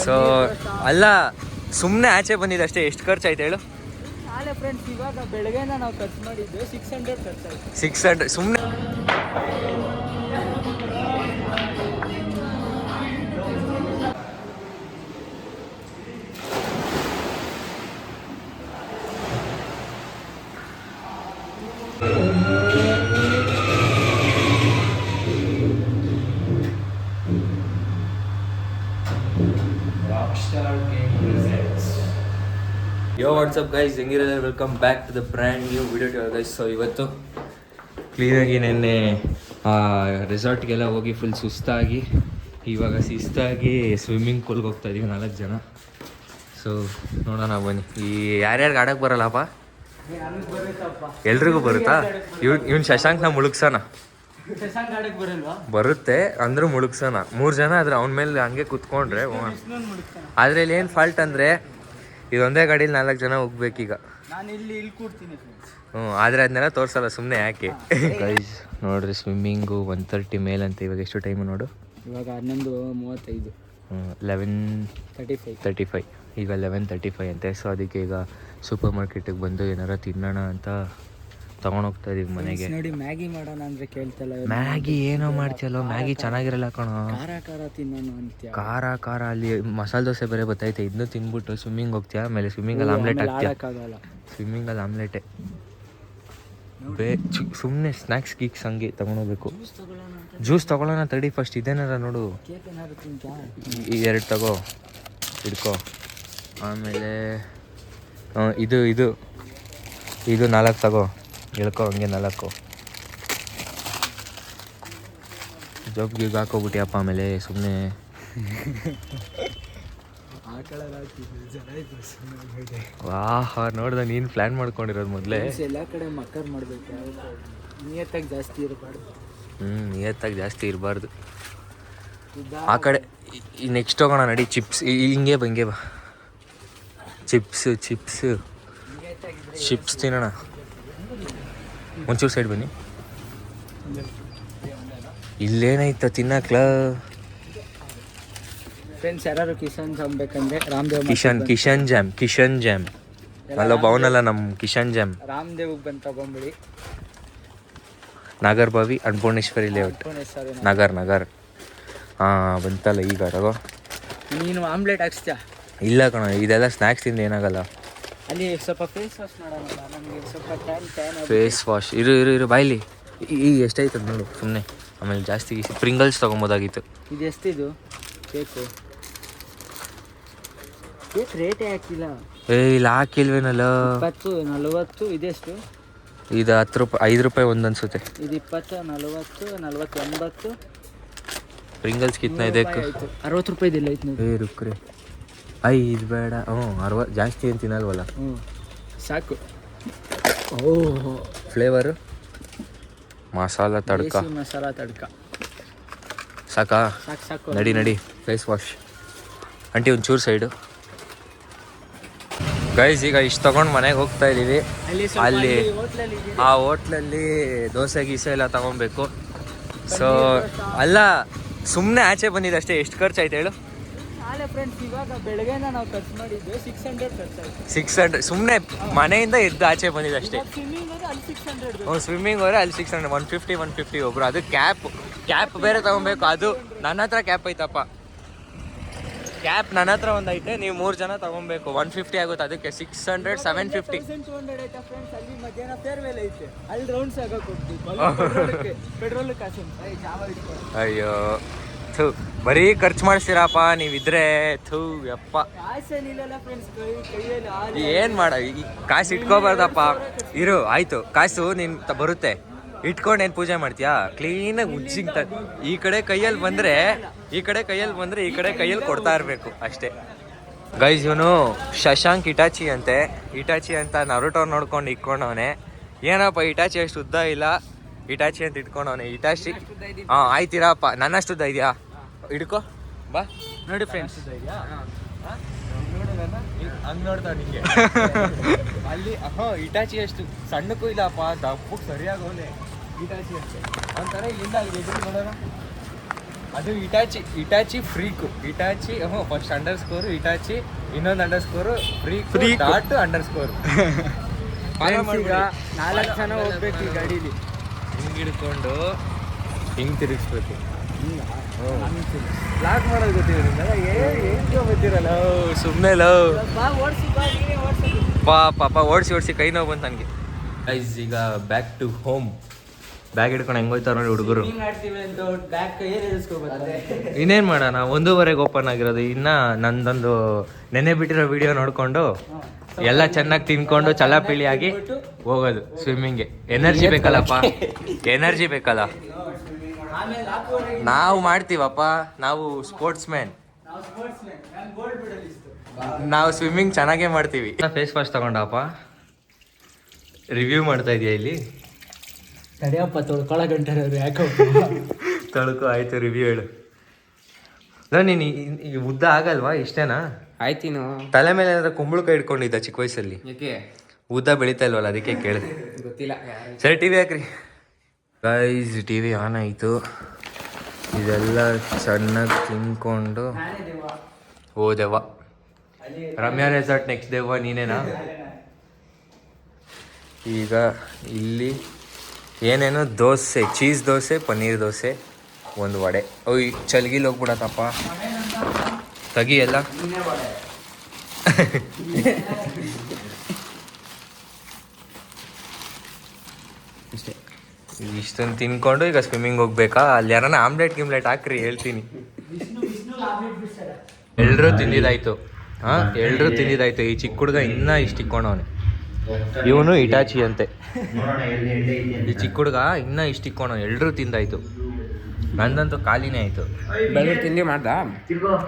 So ಅಲ್ಲ, ಸುಮ್ಮನೆ ಆಚೆ ಬಂದಿದ್ದು ಅಷ್ಟೇ. ಎಷ್ಟು ಖರ್ಚಾಯ್ತು ಹೇಳು? ನಾಳೆ ಫ್ರೆಂಡ್ಸ್ ಇವಾಗ ಬೆಳಗ್ಗೆನ ನಾವು ಖರ್ಚು ಮಾಡಿದ್ದು 600 ಖರ್ಚಾಯ್ತು. 600 ಸುಮ್ಮನೆ. ಯೋ ವಾಟ್ಸಪ್ ಗೈಸ್, ಹೆಂಗಿರೋದು? Welcome back to the brand new video guys. So ಇವತ್ತು ಕ್ಲೀನಾಗಿ ನೆನ್ನೆ ರೆಸಾರ್ಟ್ಗೆಲ್ಲ ಹೋಗಿ ಫುಲ್ ಸುಸ್ತಾಗಿ ಇವಾಗ ಶಿಸ್ತಾಗಿ ಸ್ವಿಮ್ಮಿಂಗ್ ಪೂಲ್ಗೆ ಹೋಗ್ತಾ ಇದೀವಿ 4 ಜನ. ಸೊ ನೋಡೋಣ ಬನ್ನಿ. ಈ ಯಾರ್ಯಾರಿಗೆ ಆಡೋಕ್ಕೆ ಬರಲ್ಲಪ್ಪ? ಎಲ್ರಿಗೂ ಬರುತ್ತಾ? ಇವ್ನು ಶಶಾಂಕ್ನ ಮುಳುಗ್ಸೋಣ. ಬರುತ್ತೆ ಅಂದ್ರೂ ಮುಳುಗ್ಸೋಣ. 3 ಜನ ಆದ್ರೆ ಅವನ ಮೇಲೆ ಹಂಗೆ ಕುತ್ಕೊಂಡ್ರೆ. ಆದ್ರೆ ಇಲ್ಲಿ ಏನು ಫಾಲ್ಟ್ ಅಂದರೆ ಇದೊಂದೇ ಗಾಡೀಲಿ 4 ಜನ ಹೋಗ್ಬೇಕೀಗ. ಆದರೆ ಅದನ್ನೆಲ್ಲ ತೋರಿಸಲ್ಲ, ಸುಮ್ಮನೆ ಯಾಕೆ. ಗೈಸ್ ನೋಡ್ರಿ, ಸ್ವಿಮ್ಮಿಂಗು 1:30 ಮೇಲಂತೆ. ಇವಾಗ ಎಷ್ಟು ಟೈಮು ನೋಡು? ಇವಾಗ 11:35. 11:35. ಈಗ 11:35 ಅಂತೆ. ಸೊ ಅದಕ್ಕೆ ಈಗ ಸೂಪರ್ ಮಾರ್ಕೆಟಿಗೆ ಬಂದು ಏನಾರ ತಿನ್ನೋಣ ಅಂತ ತಗೊಂಡೋಗ್ತಾ ಇದೀವಿ ಮನೆಗೆ. ನೋಡಿ, ಮ್ಯಾಗಿ ಮಾಡೋಣ ಅಂದ್ರೆ ಕೇಳ್ತಲ್ಲ. ಮ್ಯಾಗಿ ಏನೋ ಮಾಡ್ತೀಯಲ್ಲೋ? ಮ್ಯಾಗಿ ಚೆನ್ನಾಗಿರಲ್ಲ ಕಣೋ. ಖಾರ ತಿನ್ನೋಣ ಅಂತ. ಖಾರ ಅಲ್ಲಿ ಮಸಾಲೆ ದೋಸೆ ಬೇರೆ ಬತ್ತೈತೆ. ಇದನ್ನು ತಿನ್ಬಿಟ್ಟು ಸ್ವಿಮ್ಮಿಂಗ್ ಹೋಗ್ತೀಯಾ? ಆಮೇಲೆ ಸ್ವಿಮ್ಮಿಂಗಲ್ಲಿ ಆಮ್ಲೆಟ್ ಹಾಕ್ತೀಯ? ಸ್ವಿಮ್ಮಿಂಗಲ್ಲಿ ಆಮ್ಲೆಟೇ ಸುಮ್ಮನೆ ಸ್ನ್ಯಾಕ್ಸ್ ಗೀಕ್ಸ್ ಹಂಗೆ ತಗೊಂಡೋಗ್ಬೇಕು. ಜ್ಯೂಸ್ ತಗೊಳ್ಳೋಣ ತಡಿ ಫಸ್ಟ್. ಇದೇನಾರ ನೋಡು, 2 ತಗೋ, ಹಿಡ್ಕೋ. ಆಮೇಲೆ ಇದು 4 ತಗೋ, ಹೇಳ್ಕೊ ಹಂಗೆ 4. ಜೋಬ್ಗೆ ಹಾಕೋಗ್ಬಿಟ್ಟಿಯಪ್ಪ. ಆಮೇಲೆ ಸುಮ್ಮನೆ ವಾಹ್, ನೋಡ್ದ ನೀನು ಪ್ಲ್ಯಾನ್ ಮಾಡ್ಕೊಂಡಿರೋದು ಮೊದಲೇ. ಎಲ್ಲ ಕಡೆ ಮಕ್ಕರ್ ಮಾಡಬೇಕು, ನಿಯತ್ತಾಗಿ ಜಾಸ್ತಿ ಇರಬಾರ್ದು. ನಿಯತ್ತಾಗಿ ಜಾಸ್ತಿ ಇರಬಾರ್ದು. ಆ ಕಡೆ ನೆಕ್ಸ್ಟ್ ಹೋಗೋಣ ನಡಿ. ಚಿಪ್ಸ್ ಹಿಂಗೆ ಬಾ. ಚಿಪ್ಸ್ ತಿನ್ನೋಣ. ಒಂಚೂರು ಸೈಡ್ ಬನ್ನಿ. ಇಲ್ಲೇನೈತ ತಿನ್ನಕ್ಲ? ಫ್ರೆಂಡ್ಸ್, ಯಾರು ಕಿಶನ್ ಜಾಮ್ ಬೇಕಂದ್ರೆ ರಾಮದೇವ್ ಕಿಶನ್ ಜಾಮ್ ಅಲ್ಲೊಬ್ಬ ಅವನಲ್ಲ, ನಮ್ಮ ಕಿಶನ್ ಜಾಮ್. ರಾಮದೇವ್ಗೆ ಬಂದು ತಗೊಂಬಿಡಿ. ನಾಗರ್ಬಾವಿ ಅನ್ನಪೂರ್ಣೇಶ್ವರಿ ಲೇಔಟ್. ನಗರ್ ಬಂತಲ್ಲ ಈಗ. ತಗೋ. ನೀನು ಆಮ್ಲೆಟ್ ಹಾಕ್ಸ್ತೀಯ? ಇಲ್ಲ ಕಣ, ಇದೆಲ್ಲ ಸ್ನ್ಯಾಕ್ಸ್ ತಿಂದು ಏನಾಗಲ್ಲ. ಅಲ್ಲಿ ಸ್ವಲ್ಪ ಫೇಸ್ ವಾಶ್ ಮಾಡೋಣ. ನಮಗೆ ಸ್ವಲ್ಪ ಫೇಸ್ ವಾಶ್ ಇರು ಬಾಯ್ಲಿ. ಈಗ ಎಷ್ಟಾಯ್ತದ ನೋಡು ಸುಮ್ಮನೆ. ಆಮೇಲೆ ಜಾಸ್ತಿ ಪ್ರಿಂಗಲ್ಸ್ ತೊಗೊಬೋದಾಗಿತ್ತು. ಇದು ಎಷ್ಟಿದು ಕೇಕು? ಕೇಕ್ ರೇಟೇ ಹಾಕಿಲ್ಲ. ಇಲ್ಲಿ ಹಾಕಿಲ್ವೇನಲ್ಲ? 20, 40. ಇದೆಷ್ಟು? ಇದು 10 ರೂಪಾಯಿ, 5 ರೂಪಾಯಿ ಒಂದು ಅನ್ಸುತ್ತೆ. ಇದು 20, 40, 40, 80. ಪ್ರಿಂಗಲ್ಸ್ ಕಿತ್ನ ಇದಕ್ಕೆ 60 ರೂಪಾಯಿದಿಲ್ಲ ಐತೆ. ರುಕ್ರೆ ಇದು ಬೇಡ. 60 ಜಾಸ್ತಿ ಏನು ತಿನ್ನಲ್ವಲ್ಲ. ಸಾಕು. ಫ್ಲೇವರು ಮಸಾಲ ತಡ್ಕ ಸಾಕಾ? ಸಾಕು. ನಡಿ ಫೇಸ್ ವಾಶ್. ಆಂಟಿ ಒಂಚೂರು ಸೈಡು. ಗೈಸ್ ಈಗ ಇಷ್ಟು ತೊಗೊಂಡು ಮನೆಗೆ ಹೋಗ್ತಾ ಇದ್ದೀವಿ. ಅಲ್ಲಿ ಆ ಹೋಟ್ಲಲ್ಲಿ ದೋಸೆ ಗೀಸೆ ಎಲ್ಲ ತೊಗೊಬೇಕು. ಸೊ ಅಲ್ಲ, ಸುಮ್ಮನೆ ಆಚೆ ಬಂದಿದ್ದು ಅಷ್ಟೇ. ಎಷ್ಟು ಖರ್ಚಾಯ್ತು ಹೇಳು? ನಾಳೆ ಫ್ರೆಂಡ್ಸ್ ಇವಾಗ ಬೆಳಗ್ಗೆನ ನಾವು ಖರ್ಚು ಮಾಡಿದ್ದು 600 ಖರ್ಚಾಯ್ತು. 600 ಸುಮ್ಮನೆ ಮನೆಯಿಂದ ಎದ್ದು ಆಚೆ ಬಂದಿದ್ದು ಅಷ್ಟೇ. ಸ್ವಿಮ್ಮಿಂಗ್ ಹೋದ್ರೆ ಅಲ್ಲಿ 600. 150 ಒಬ್ರು. ಅದು ಕ್ಯಾಪ್ ಬೇರೆ ತಗೊಬೇಕು. ಅದು ನನ್ನ ಹತ್ರ ಕ್ಯಾಪ್ ಐತಪ್ಪ. ಕ್ಯಾಪ್ ನನ್ನ ಹತ್ರ ಒಂದು ಐತೆ. ನೀವು 3 ಜನ ತಗೊಬೇಕು. 150 ಆಗುತ್ತೆ. ಅದಕ್ಕೆ 600, 750. ಅಲ್ಲಿ ಮಧ್ಯಾಹ್ನ ಫೇರ್ವೆಲ್ ಐತೆ. ಅಲ್ಲಿ ರೌಂಡ್ಸ್ ಆಗಕ್ಕೆ ಹೋಗ್ತೀವಿ. ಪೆಟ್ರೋಲ್ ಕಾಸು. ಅಯ್ಯೋ ಥೂ, ಬರೀ ಖರ್ಚು ಮಾಡಿಸ್ತೀರಪ್ಪ ನೀವಿದ್ರೆ. ಥೂ ಯಪ್ಪ, ಏನು ಮಾಡ? ಕಾಸು ಇಟ್ಕೋಬಾರ್ದಪ್ಪ. ಇರು ಆಯಿತು, ಕಾಸು ನೀನು ಬರುತ್ತೆ. ಇಟ್ಕೊಂಡು ಪೂಜೆ ಮಾಡ್ತೀಯಾ? ಕ್ಲೀನಾಗಿ ಉಜ್ಜಿಂಗ್ ಈ ಕಡೆ ಕೈಯಲ್ಲಿ ಬಂದರೆ ಈ ಕಡೆ ಕೈಯಲ್ಲಿ ಕೊಡ್ತಾ ಇರಬೇಕು ಅಷ್ಟೇ. ಗೈಸ್, ಇವನು ಶಶಾಂಕ್ ಇಟಾಚಿ ಅಂತ ನರುಟೋರ್ ನೋಡ್ಕೊಂಡು ಇಟ್ಕೊಂಡವನೆ. ಏನಪ್ಪ ಇಟಾಚಿ ಅಷ್ಟು ಉದ್ದ ಇಲ್ಲ, ಇಟಾಚಿ ಅಂತ ಇಟ್ಕೊಂಡವನೆ. ಇಟಾಚಿ ಆಯ್ತಿರಪ್ಪ. ನನ್ನಷ್ಟು ಉದ್ದ ಇದೆಯಾ? ಹಿಡ್ಕೋ ಬಾ. ನೋಡಿ ಫ್ರೆಂಡ್ಸ್, ಹಂಗೆ ನೋಡ್ತಾವ ನಿಂಗೆ. ಅಲ್ಲಿ ಇಟಾಚಿ ಅಷ್ಟು ಸಣ್ಣಕ್ಕೂ ಇಲ್ಲಪ್ಪ, ದಪ್ಪಕ್ಕೆ ಸರಿಯಾಗಿ ಅವನೇ ಇಟಾಚಿ ಅಷ್ಟೇ. ಒಂಥರ ಇಲ್ಲಿಂದ ನೋಡೋಣ. ಅದು Itachi freak Itachi first underscore Itachi ಇನ್ನೊಂದು underscore freak dot underscore. ಈಗ 4 ಜನ ಹೋಗ್ಬೇಕು ಈ ಗಾಡೀಲಿ. ಹಿಂಗೆ ಹಿಡ್ಕೊಂಡು ಹಿಂಗೆ ತಿರುಗಿಸ್ಬೇಕು. ಲಾಕ್ ಮಾಡೋದು ಗೊತ್ತಿರೋದಿಲ್ಲ, ಏನು ಗೊತ್ತಿರಲ್ಲ. ಸುಮ್ಮನೆ ಲವ್ ಬಾ ಓಡಿಸಿ, ಬಾ ನೀನೇ ಓಡಿಸೋದು. ಪಾಪ ಓಡಿಸಿ ಕೈ ನೋವು ಬಂತು ನನಗೆ. ಗೈಸ್ ಈಗ ಬ್ಯಾಕ್ ಟು ಹೋಮ್. ಬ್ಯಾಗ್ ಹಿಡ್ಕೊಂಡು ಹೆಂಗೋಯ್ತಾರ ನೋಡಿ ಹುಡುಗರು. ಆಡ್ತೀವಿ ಅಂತ ಬ್ಯಾಗ್ ಕೈಯಲ್ಲಿ ಇರಿಸ್ಕೋಬೇಕು. ಇನ್ನೇನು ಮಾಡೋಣ, 1:15 ಓಪನ್ ಆಗಿರೋದು. ಇನ್ನು ನಂದೊಂದು ನೆನೆ ಬಿಟ್ಟಿರೋ ವಿಡಿಯೋ ನೋಡಿಕೊಂಡು ಎಲ್ಲ ಚೆನ್ನಾಗಿ ತಿನ್ಕೊಂಡು ಚಲಾಪಿಳಿಯಾಗಿ ಹೋಗೋದು ಸ್ವಿಮ್ಮಿಂಗ್ಗೆ. ಎನರ್ಜಿ ಬೇಕಲ್ಲಪ್ಪ, ಎನರ್ಜಿ ಬೇಕಲ್ಲ. ನಾವು ಮಾಡ್ತೀವಪ್ಪ, ನಾವು ಸ್ಪೋರ್ಟ್ಸ್ ಮ್ಯಾನ್. ನಾವು ಸ್ವಿಮ್ಮಿಂಗ್ ಚೆನ್ನಾಗೇ ಮಾಡ್ತೀವಿ. ಫೇಸ್ ವಾಶ್ ತಗೊಂಡಪ್ಪ, ರಿವ್ಯೂ ಮಾಡ್ತಾ ಇದೆಯಾ ಇಲ್ಲಿ? ತಡೆಯಪ್ಪ, ತೊಳ್ಕೊಳ್ಳೋ ಗಂಟೆ ಯಾಕೋ ತೊಳ್ಕೊ. ಆಯ್ತು, ರಿವ್ಯೂ ಹೇಳು. ನೀನು ಈ ಉದ್ದ ಆಗಲ್ವಾ? ಇಷ್ಟೇನಾ? ಆಯ್ತೀನು. ತಲೆ ಮೇಲೆ ಏನಾದ್ರು ಕುಂಬಳಕಾಯಿ ಇಟ್ಕೊಂಡಿದ್ದ ಚಿಕ್ಕ ವಯಸ್ಸಲ್ಲಿ? ಯಾಕೆ ಉದ್ದ ಬೆಳೀತಾ ಇಲ್ವಲ್ಲ, ಅದಕ್ಕೆ ಕೇಳಿದೆ. ಗೊತ್ತಿಲ್ಲ. ಸರಿ, ಟಿವಿ ಹಾಕ್ರಿ ಗೈಸ್. ಟಿವಿ ಆನ್ ಆಯಿತು. ಇದೆಲ್ಲ ಚೆನ್ನಾಗಿ ತಿನ್ಕೊಂಡು ಹೋದೆವ್ವ. ರಮ್ಯಾ ರೆಸಾರ್ಟ್ ನೆಕ್ಸ್ಟ್ ದೇವ ನೀನೇನಾ? ಈಗ ಇಲ್ಲಿ ಏನೇನೋ ದೋಸೆ, ಚೀಸ್ ದೋಸೆ, ಪನ್ನೀರ್ ದೋಸೆ, ಒಂದು ವಡೆ. ಓಯ್ ಚಲ್ಗಿಲ್ ಹೋಗ್ಬಿಡತ್ತಪ್ಪ, ತಗಿ ಎಲ್ಲ. ಇಷ್ಟೇ, ಇಷ್ಟೊಂದು ತಿನ್ಕೊಂಡು ಈಗ ಸ್ವಿಮ್ಮಿಂಗ್ ಹೋಗ್ಬೇಕಾ? ಅಲ್ಲಿ ಯಾರನ್ನ ಆಮ್ಲೆಟ್ ಹಾಕ್ರಿ, ಹೇಳ್ತೀನಿ. ಎಲ್ರೂ ತಿಂದಿದ್ದಾಯ್ತು. ಎಲ್ರೂ ತಿಂದಿದ್ದಾಯ್ತು. ಈ ಚಿಕ್ಕ ಹುಡುಗ ಇನ್ನೂ ಇಷ್ಟು ಇಕ್ಕೊಂಡವನೆ. ಇವನು ಇಟಾಚಿ ಅಂತೆ. ಈ ಚಿಕ್ಕ ಹುಡುಗ ಇನ್ನೂ ಇಷ್ಟು ಇಕ್ಕೋಣ. ಎಲ್ರೂ ತಿಂದಾಯ್ತು. ನಂದಂತೂ ಖಾಲಿನೇ ಆಯ್ತು. ಬೆಳಗ್ಗೆ ತಿಂಡಿ ಮಾಡ್ದ?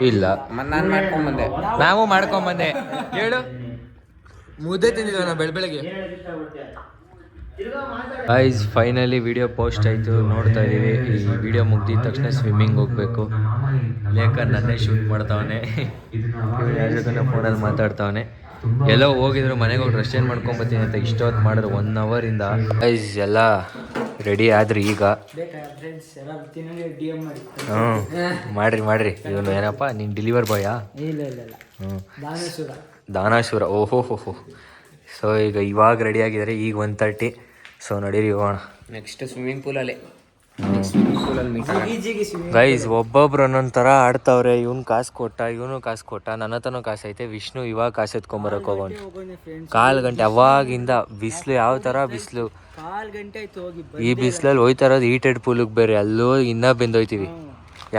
ಇಲ್ಲ, ನಾನು ಮಾಡ್ಕೊಂಬಂದೆ. ನಾವು ಮಾಡ್ಕೊಂಬಂದೆ. ಹೇಳು, ಮುದ್ದೆ ತಿಂದಿದ್ವ ನಾವು ಬೆಳಗ್ಗೆ. ಗೈಸ್ ಫೈನಲಿ ವಿಡಿಯೋ ಪೋಸ್ಟ್ ಆಯಿತು, ನೋಡ್ತಾ ಇದ್ದೀವಿ. ಈ ವಿಡಿಯೋ ಮುಗ್ದಿದ ತಕ್ಷಣ ಸ್ವಿಮ್ಮಿಂಗ್ ಹೋಗ್ಬೇಕು. ಲೇಖನ್ ನನ್ನೇ ಶೂಟ್ ಮಾಡ್ತಾವನೆ, ಯಾರ ಜೊತೆ ಫೋನಲ್ಲಿ ಮಾತಾಡ್ತಾವನೆ. ಎಲ್ಲೋ ಹೋಗಿದ್ರು, ಮನೆಗೆ ಹೋಗಿ ಡ್ರೆಸ್ ಚೇಂಜ್ ಮಾಡ್ಕೊಂಬತ್ತೀನಿ ಅಂತ ಇಷ್ಟೊತ್ತು ಮಾಡಿದ್ರು 1 ಅವರಿಂದ. ಗೈಸ್ ಎಲ್ಲ ರೆಡಿ ಆದ್ರಿ ಈಗ. ಮಾಡ್ರಿ. ಇವನು ಏನಪ್ಪ, ನೀನು ಡೆಲಿವರ್ ಬಾಯಾ? ದಾನಾಶೂರ. ಓಹೋ. ಸೊ ಈಗ ಇವಾಗ ರೆಡಿ ಆಗಿದ್ದಾರೆ. ಈಗ 1:30. ಸೊ ನಡೀರಿ ಹೋಗೋಣ. Next swimming ಪೂಲಲ್ಲಿ. ಗೈಸ್ ಒಬ್ಬೊಬ್ರು ಒಂದೊಂದು ಥರ ಆಡ್ತಾವ್ರೆ. ಇವ್ನು ಕಾಸು ಕೊಟ್ಟ, ಇವನು ಕಾಸು ಕೊಟ್ಟ, ನನ್ನ ಹತ್ರನೂ ಕಾಸು ಐತೆ. ವಿಷ್ಣು ಇವಾಗ ಕಾಸು ಎತ್ಕೊಂಬರಕ್ಕೆ ಹೋಗೋಣ. 1/4 ಗಂಟೆ ಅವಾಗಿಂದ ಬಿಸಿಲು. ಯಾವ ಥರ ಬಿಸಿಲು! ಈ ಬಿಸಿಲಲ್ಲಿ ಹೋಯ್ತಾ ಇರೋದು ಹೀಟೆಡ್ ಪೂಲಿಗೆ ಬೇರೆ. ಅಲ್ಲೂ ಇನ್ನೂ ಬೆಂದೋಯ್ತೀವಿ.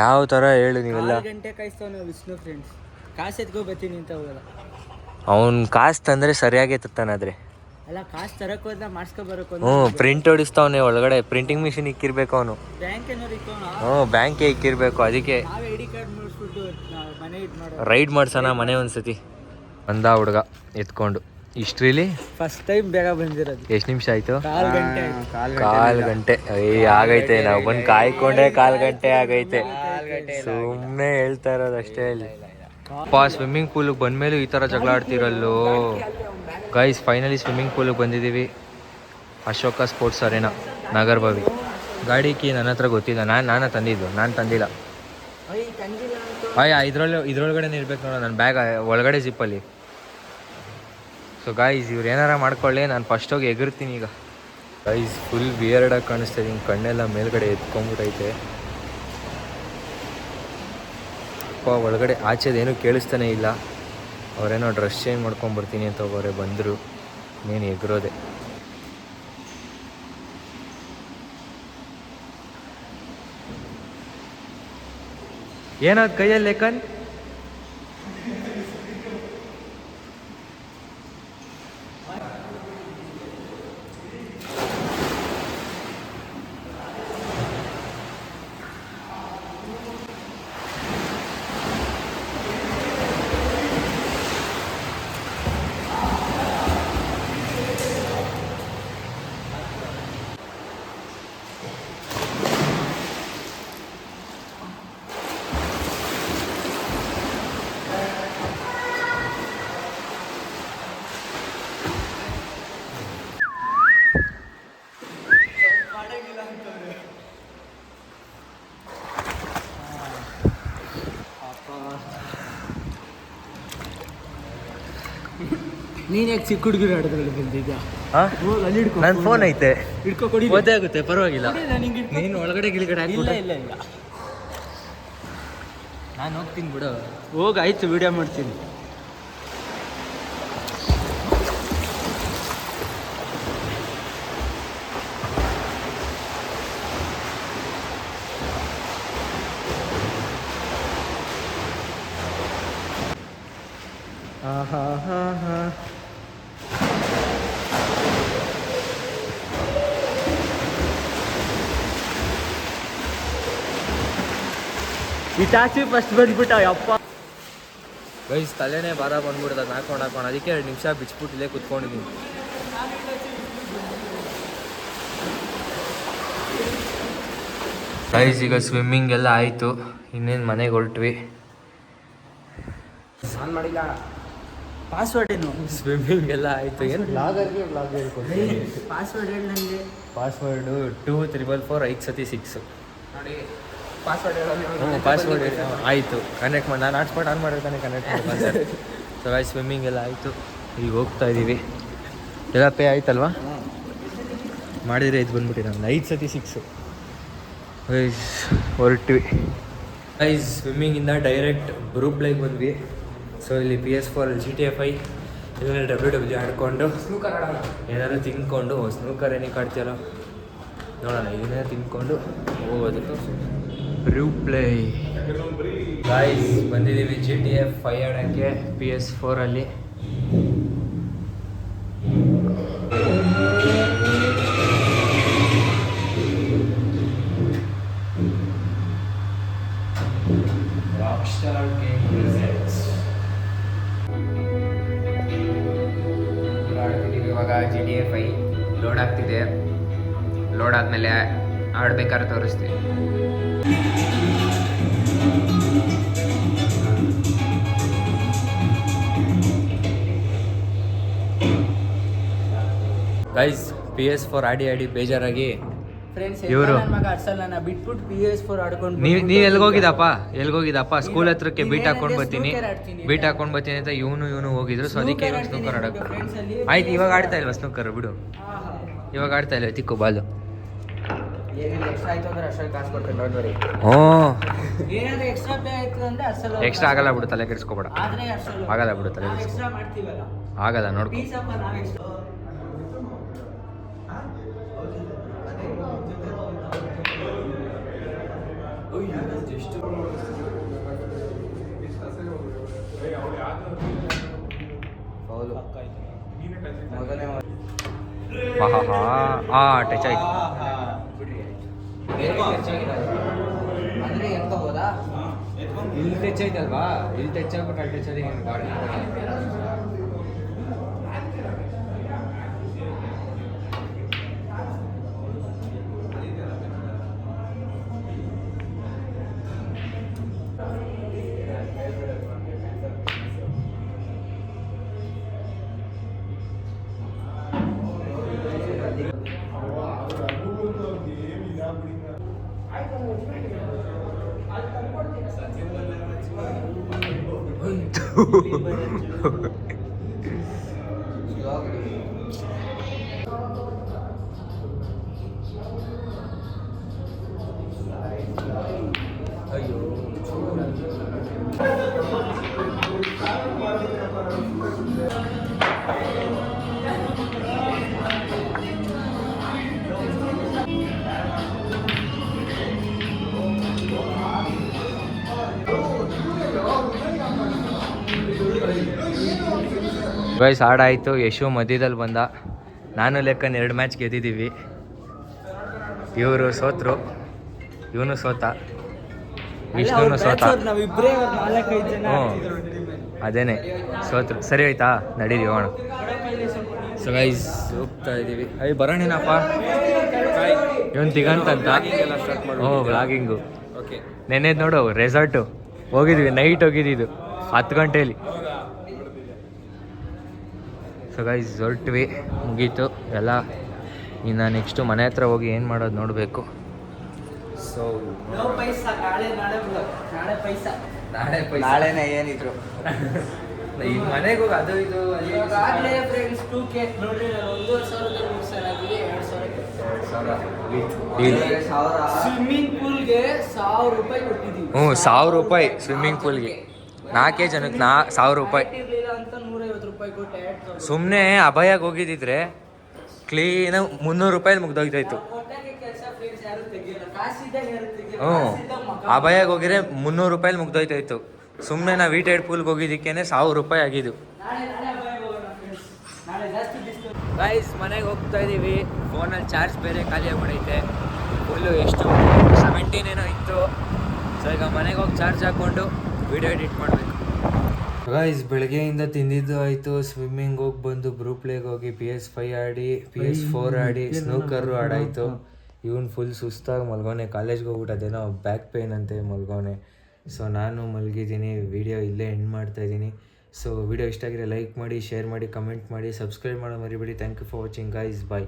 ಯಾವ ಥರ ಹೇಳು ನೀವೆಲ್ಲ. ಅವ್ನು ಕಾಸು ತಂದರೆ ಸರಿಯಾಗೇ ತತ್ತಾನಾದ್ರೆ. ಪ್ರಿಂಟ್ ಹೊಡಿಸ್ತಾವನೆ ಒಳಗಡೆ. ಪ್ರಿಂಟಿಂಗ್ ಮಿಷಿನ್ ಇಕ್ಕಿರ್ಬೇಕು ಅವನು. ಬ್ಯಾಂಕೇ ಇಕ್ಕಿರ್ಬೇಕು. ಅದಕ್ಕೆ ರೈಡ್ ಮಾಡ್ಸೋಣ ಮನೆ ಒಂದ್ಸತಿ. ಬಂದ ಹುಡುಗ ಎತ್ಕೊಂಡು. ಇಷ್ಟ್ರಿಲಿ ಫಸ್ಟ್ ಟೈಮ್ ಬೇಗ ಬಂದಿರೋದು. ಎಷ್ಟು ನಿಮಿಷ ಆಯ್ತು? 1/4 ಗಂಟೆ. ಆಗೈತೆ. ನಾವು ಬಂದು ಕಾಯ್ಕೊಂಡ್ರೆ 1/4 ಗಂಟೆ ಆಗೈತೆ. ಸುಮ್ಮನೆ ಹೇಳ್ತಾ ಇರೋದು ಅಷ್ಟೇ. ಅಲ್ಲಿ ಸ್ವಿಮ್ಮಿಂಗ್ ಪೂಲಿಗೆ ಬಂದ್ಮೇಲೂ ಈ ಥರ ಜಗಳ ಆಡ್ತಿರಲ್ಲೋ. ಗೈಸ್ ಫೈನಲಿ ಸ್ವಿಮ್ಮಿಂಗ್ ಪೂಲಿಗೆ ಬಂದಿದ್ದೀವಿ. Ashoka sports arena, Nagarbhavi. ಗಾಡಿ ಕೀ ನನ್ನ ಹತ್ರ ಗೊತ್ತಿಲ್ಲ. ನಾನು ತಂದಿಲ್ಲ. ಇದ್ರೊಳಗಡೆ ಇರ್ಬೇಕು ನೋಡೋ. ನನ್ನ ಬ್ಯಾಗ್ ಒಳಗಡೆ ಜಿಪ್ಪಲ್ಲಿ. ಸೊ ಗೈಸ್ ಇವ್ರು ಏನಾರ ಮಾಡ್ಕೊಳ್ಳಿ, ನಾನು ಫಸ್ಟ್ ಹೋಗಿ ಎಗರ್ತೀನಿ ಈಗ. ಗೈಸ್ ಫುಲ್ ವಿಯರ್ಡಾಗಿ ಕಾಣಿಸ್ತಾ ಇದೆ. ಹಿಂಗೆ ಕಣ್ಣೆಲ್ಲ ಮೇಲ್ಗಡೆ ಎತ್ಕೊಂಡ್ಬಿಟ್ಟೈತೆ. ಒಳಗಡೆ ಆಚೆದೇನು ಕೇಳಿಸ್ತಾನೆ ಇಲ್ಲ. ಅವರೇನೋ ಡ್ರೆಸ್ ಚೇಂಜ್ ಮಾಡ್ಕೊಂಡ್ಬರ್ತೀನಿ ಅಂತ ಹೋಗೋರೆ. ಬಂದರು, ನೀನು ಎಗರೋದೆ. ಏನದು ಕೈಯಲ್ಲಿ ಲೇಖನ್? ನೀನು ಯಾಕೆ ಚಿಕ್ಕ ಹುಡುಗರು ಆಡೋದ್ರಲ್ಲಿ ಬಂದಿದ್ಯಾ? ಹಾಂ ಹೋಗಿ ಅಲ್ಲಿ ಹಿಡ್ಕೊ. ನನ್ನ ಫೋನ್ ಐತೆ, ಹಿಡ್ಕೊ ಕೊಡಿ. ಓದೇ ಆಗುತ್ತೆ, ಪರವಾಗಿಲ್ಲ. ನನಗೆ ನೀನು ಒಳಗಡೆ ಗಿಲ್ಗಡೆ ಇಲ್ಲ ಹಾಕ್ಬಿಡು. ಇಲ್ಲ ಇಲ್ಲ, ನಾನು ಹೋಗ್ತೀನಿ ಬಿಡು. ಹೋಗಿ ಆಯ್ತು, ವಿಡಿಯೋ ಮಾಡ್ತೀನಿ. ಹಾಂ ಹಾಂ ಹಾಂ ಹಾಂ ಇಟಾಚಿ ಫಸ್ಟ್ ಬಂದ್ಬಿಟ್ಟ ಯಪ್ಪ. ಗೈಸ್ ತಲೆನೇ ಭಾರ ಬಂದ್ಬಿಡ್ತದೆ ಹಾಕೊಂಡು ಅದಕ್ಕೆ 2 ನಿಮಿಷ ಬಿಚ್ಬಿಟ್ಟು ಇಲ್ಲೇ ಕುತ್ಕೊಂಡಿದ್ದೀನಿ. ಗೈಸ್ ಈಗ ಸ್ವಿಮ್ಮಿಂಗ್ ಎಲ್ಲ ಆಯಿತು, ಇನ್ನೇನು ಮನೆಗೆ ಹೊರಟ್ವಿ. ನಾನು ಮಾಡಿಲ್ಲ. ಪಾಸ್ವರ್ಡ್ ಏನು? ಸ್ವಿಮ್ಮಿಂಗ್ ಎಲ್ಲ ಆಯಿತು. ಏನು ಬ್ಲಾಗರ್ಗೆ ಬ್ಲಾಗ್ ಹೇಳ್ಕೊಡ್ತೀನಿ. ಪಾಸ್ವರ್ಡ್ ಹೇಳಿ ನನಗೆ. ಪಾಸ್ವರ್ಡು 2445 ನೋಡಿ, ಪಾಸ್ವರ್ಡ್ ಹೇಳೋದು. ಪಾಸ್ವರ್ಡ್ ಆಯಿತು. ಕನೆಕ್ಟ್ ಮಾಡಿ, ನಾನು ಹಾಟ್ಸ್ಪಾಟ್ ಆನ್ ಮಾಡಿರ್ತಾನೆ, ಕನೆಕ್ಟ್ ಮಾಡಿ. ಸೊ ಗೈಸ್ ಸ್ವಿಮ್ಮಿಂಗ್ ಎಲ್ಲ ಆಯಿತು, ಈಗ ಹೋಗ್ತಾ ಇದ್ದೀವಿ. ಎಲ್ಲ ಪೇ ಆಯ್ತಲ್ವಾ? ಮಾಡಿದರೆ ಇದು ಬಂದ್ಬಿಟ್ಟು ನಮ್ದು 536 ಗೈಸ್ ಹೊರಟ್ವಿ. ಗೈಸ್ ಸ್ವಿಮ್ಮಿಂಗಿಂದ ಡೈರೆಕ್ಟ್ ಗ್ರೂಪ್ ಲೈಕ್ ಬಂದ್ವಿ. ಸೊ ಇಲ್ಲಿ PS4 GTA 5 ಇಲ್ಲ WWE ಆಡ್ಕೊಂಡು ಸ್ನೂಕರ್ ಆಡೋಣ. ಏನಾದ್ರು ತಿನ್ಕೊಂಡು, ಸ್ನೂಕರ್ ಏನಕ್ಕೆ ಆಡ್ತೀಯಲ್ಲ ನೋಡೋಣ, ಇದನ್ನೇ ತಿನ್ಕೊಂಡು ಹೋಗೋದು. ಗ್ರೂಪ್ ಪ್ಲೇ ಗೈಸ್ ಬಂದಿದ್ದೀವಿ GTA 5 ಆಡೋಕ್ಕೆ PS4 ಅಲ್ಲಿ. ಇವಾಗ GTA 5 ಲೋಡ್ ಆಗ್ತಿದೆ. ಲೋಡ್ ಆದಮೇಲೆ ಆಡ್ಬೇಕಾದ್ರೆ ತೋರಿಸ್ತೀವಿ. ಗೈಸ್ PS4 ಆಡಿ ಬೇಜಾರಾಗಿ ಫ್ರೆಂಡ್ಸ್ ಇವ್ರು ನನ್ನ ಮಗ ಅರ್ಸಲ್ಲ ಬಿಟ್ಬಿಟ್ಟು PS4 ಆಡ್ಕೊಂಡು ನೀವು ಎಲ್ಗೋಗಿದ್ದಪ್ಪ ಸ್ಕೂಲ್ ಹತ್ರಕ್ಕೆ ಬೀಟ್ ಹಾಕೊಂಡು ಬರ್ತೀನಿ, snooker ಆಡ್ತೀನಿ. ಬೀಟ್ ಹಾಕೊಂಡು ಬರ್ತೀನಿ ಅಂತ ಇವನು ಹೋಗಿದ್ರು. ಸೊ ಅದಕ್ಕೆ ಇವಾಗ ಸ್ನೂಕರ್ ಆಡೋಕೆ ಆಯ್ತು. ಇವಾಗ ಆಡ್ತಾ ಇಲ್ವಾ ಸ್ನೂಕರ್? ಬಿಡು, ಇವಾಗ ಆಡ್ತಾ ಇಲ್ಲ. ತಿಕ್ಕು ಬಾಲು. ಏನಿಲ್ಲ, ಎಕ್ಸ್ಟ್ರಾ ಆಯ್ತು ಅಂದ್ರೆ ಅಷ್ಟೊಂದು ಕಾಸು ಕೊಡ್ತೀನಿ, ಡೋಂಟ್ ವರಿ. ಹ್ಞೂ ಏನಾದ್ರು ಎಕ್ಸ್ಟ್ರಾ ಪೇ ಆಯ್ತು ಅಂದ್ರೆ ಅರ್ಸಲ್ಲ. ಎಕ್ಸ್ಟ್ರಾ ಆಗಲ್ಲ ಬಿಡು, ತಲೆ ಕೆಡಿಸ್ಕೊಬೇಡ. ಆದ್ರೆ ಅರ್ಸಲ್ಲ ಆಗಲ್ಲ ಬಿಡು, ತಲೆ ಕೆಡಿಸ್ಕೊ. ಎಕ್ಸ್ಟ್ರಾ ಮಾಡ್ತೀವಲ್ಲ, ಆಗಲ್ಲ ನೋಡ್ಕೊ. ಪೀಸಪ್ಪ ನಾವು ಎಕ್ಸ್ಟ್ರಾ. ಟಚ್ ಆಯ್ತು. ಅಂದ್ರೆ ಎತ್ಕೋಬೋದಾ? ಇಲ್ಲಿ ಟಚ್ ಆಯ್ತಲ್ವಾ? ಇಲ್ಲಿ ಟಚ್ ಆಗ್ಬಿಟ್ಟು ಅಲ್ಲಿ ಟಚ್ ಆಗಿ ಗಾಡಿ ಅಯ್ಯೋ ಗೈಸ್ ಆಡಾಯಿತು. ಯಶು ಮಧ್ಯದಲ್ಲಿ ಬಂದ. ನಾನು ಲೆಕ್ಕನ 2 ಮ್ಯಾಚ್ ಗೆದ್ದಿದ್ದೀವಿ. ಇವರು ಸೋತರು, ಇವನು ಸೋತ, ವಿಷ್ಣುನು ಸೋತ. ನಾವಿಬ್ಬರೇ 4-5 ಜನ ಹ್ಞೂ ಅದೇನೆ ಸೋತರು. ಸರಿ ಆಯ್ತಾ, ನಡೀರಿ ಹೋಗೋಣ. ಸೊ ಗೈಸ್ ಹೋಗ್ತಾ ಇದ್ದೀವಿ. ಬರೋಣೇನಪ್ಪ. ಇವನು ದಿಗಂತ್ ಅಂತ. ಹ್ಞೂ ವ್ಲಾಗಿಂಗು. ಓಕೆ, ನೆನ್ನೆದು ನೋಡು ರೆಸಾರ್ಟು ಹೋಗಿದ್ವಿ, ನೈಟ್ ಹೋಗಿದ್ದಿದ್ದು 10 ಗಂಟೆಯಲ್ಲಿ. ಸೊ ಗೈಸ್ ಹೊರಟ್ವಿ, ಮುಗೀತು ಎಲ್ಲ. ಇನ್ನು ನೆಕ್ಸ್ಟು ಮನೆ ಹತ್ರ ಹೋಗಿ ಏನು ಮಾಡೋದು ನೋಡಬೇಕು. ಸೊ ನಾಳೆನೇ ಏನಿದ್ರು ಈಗ ಮನೆಗೆ ಹೋಗಿ ಅದು ಇದು ಇವಾಗಲೇ ಫ್ರೆಂಡ್ಸ್ 2K ನೋಡ್ರಿ, ನಾನು 1,500 ಮುಗಿಸಲಾಗಿದೆ, 2,000 ಸ್ವಿಮ್ಮಿಂಗ್ ಪೂಲ್ಗೆ 1,000 ರೂಪಾಯಿ ಕೊಟ್ಟಿದ್ದೀವಿ. 1,000 ರೂಪಾಯಿ ಸ್ವಿಮ್ಮಿಂಗ್ ಪೂಲ್ಗೆ, 4 ಜನಕ್ಕೆ 1,000 ರೂಪಾಯಿ. ಇರ್ಲಿಲ್ಲ ಅಂತ 150 ರೂಪಾಯಿ ಕೊಟ್ಟು 2,000 ಸುಮ್ಮನೆ ಅಭಯಾಗ ಹೋಗಿದ್ದಿದ್ರೆ ಕ್ಲೀನಾಗಿ 300 ರೂಪಾಯಿ ಮುಗ್ದೋಗ್ತಾಯಿತ್ತು. ಕೊಟ್ಟಾಗೆ ಕೆಲಸ ಫ್ರೆಂಡ್ಸ್ ಯಾರು ತೆಗಿಲ್ಲ, ಕಾಸಿದ್ದಾಗ ಯಾರು ತೆಗಿಲ್ಲ, ಹ್ಞೂ ಕಾಸಿದ್ದಾಗ ಮಗ ಅಭಯಾಗ ಹೋಗಿದ್ರೆ 300 ರೂಪಾಯಿ ಮುಗ್ದೋಯ್ತಾಯಿತ್ತು. ಸುಮ್ಮನೆ ನಾವು ವೀಟೆಡ್ ಪೂಲ್ಗೆ ಹೋಗಿದ್ದಕ್ಕೇನೆ 1,000 ರೂಪಾಯಿ ಆಗಿದ್ದು. ನಾಳೆ ಅಭಯ ಹೋಗೋಣ ಫ್ರೆಂಡ್ಸ್, ನಾಳೆ ಜಾಸ್ತಿ ಡಿಸ್ಕೌಂಟ್. ಗೈಸ್ ಮನೆಗೆ ಹೋಗ್ತಾ ಇದ್ದೀವಿ. ಫೋನಲ್ಲಿ ಚಾರ್ಜ್ ಬೇರೆ ಖಾಲಿ ಆಗ್ಬಿಡೈತೆ. ಫುಲ್ಲು ಎಷ್ಟು 17 ಏನೋ ಇತ್ತು. ಸೊ ಈಗ ಮನೆಗೆ ಹೋಗಿ ಚಾರ್ಜ್ ಹಾಕ್ಕೊಂಡು ವಿಡಿಯೋ ಎಡಿಟ್ ಮಾಡಬೇಕು. ಗೈಸ್ ಬೆಳಗ್ಗೆಯಿಂದ ತಿಂದಿದ್ದು ಆಯಿತು. ಸ್ವಿಮ್ಮಿಂಗ್ ಹೋಗಿ ಬಂದು ಬ್ರೂ ಪ್ಲೇಗೆ ಹೋಗಿ PS5 ಆಡಿ, PS4 ಆಡಿ, ಸ್ನೂಕರು ಆಡಾಯಿತು. ಇವನು ಫುಲ್ ಸುಸ್ತಾಗಿ ಮಲ್ಗೋನೆ. ಕಾಲೇಜ್ಗೆ ಹೋಗ್ಬಿಟ್ಟು ಅದೇನೋ ಬ್ಯಾಕ್ ಪೇನ್ ಅಂತೆ ಮಲ್ಗೋನೆ. ಸೊ ನಾನು ಮಲಗಿದ್ದೀನಿ. ವಿಡಿಯೋ ಇಲ್ಲೇ ಎಂಡ್ ಮಾಡ್ತಾಯಿದ್ದೀನಿ. ಸೊ ವಿಡಿಯೋ ಇಷ್ಟ ಆಗಿದ್ರೆ ಲೈಕ್ ಮಾಡಿ, ಶೇರ್ ಮಾಡಿ, ಕಮೆಂಟ್ ಮಾಡಿ, ಸಬ್ಸ್ಕ್ರೈಬ್ ಮಾಡೋ ಮರಿಬೇಡಿ. Thank you for watching guys, bye.